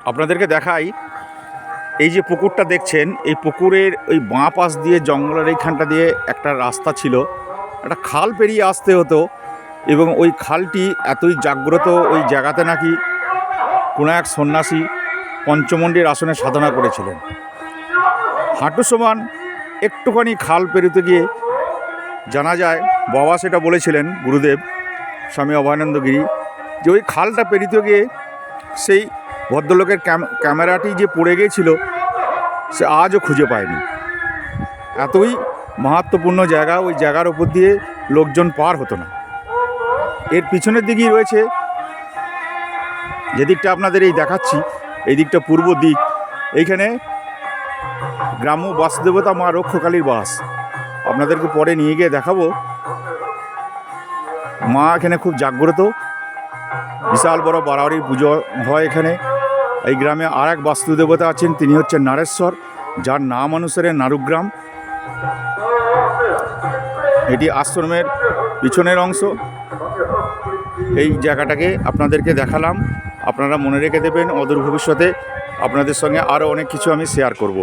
আপনাদেরকে দেখাই, এই যে পুকুরটা দেখছেন, এই পুকুরের ওই বাঁ পাশ দিয়ে জঙ্গলের এইখানটা দিয়ে একটা রাস্তা ছিল, একটা খাল পেরিয়ে আসতে হতো, এবং ওই খালটি এতই জাগ্রত, ওই জায়গাতে নাকি কোনো এক সন্ন্যাসী পঞ্চমন্ডির আসনে সাধনা করেছিলেন। হাঁটু সমান একটুখানি খাল পেরোতে গিয়ে জানা যায়, বাবা সেটা বলেছিলেন, গুরুদেব স্বামী অভয়ানন্দ গিরি, যে ওই খালটা পেরিতে গিয়ে সেই ভদ্রলোকের ক্যামেরাটি যে পড়ে গিয়েছিল সে আজও খুঁজে পায়নি। এতই মাহাত্ম্যপূর্ণ জায়গা, ওই জায়গার ওপর দিয়ে লোকজন পার হতো না। এর পিছনের দিকেই রয়েছে, যে দিকটা আপনাদের এই দেখাচ্ছি, এই দিকটা পূর্ব দিক, এইখানে গ্রাম্য বাসদেবতা মা রক্ষকালীর বাস। আপনাদেরকে পরে নিয়ে গিয়ে দেখাবো। মা এখানে খুব জাগ্রত, বিশাল বড় বাড়াবাড়ির পুজো হয় এখানে। এই গ্রামে আর এক বাস্তুদেবতা আছেন, তিনি হচ্ছেন নারেশ্বর, যার নাম অনুসারে নারুগ্রাম। এটি আশ্রমের পিছনের অংশ। এই জায়গাটাকে আপনাদেরকে দেখালাম, আপনারা মনে রেখে দেবেন। অদূর ভবিষ্যতে আপনাদের সঙ্গে আরও অনেক কিছু আমি শেয়ার করব।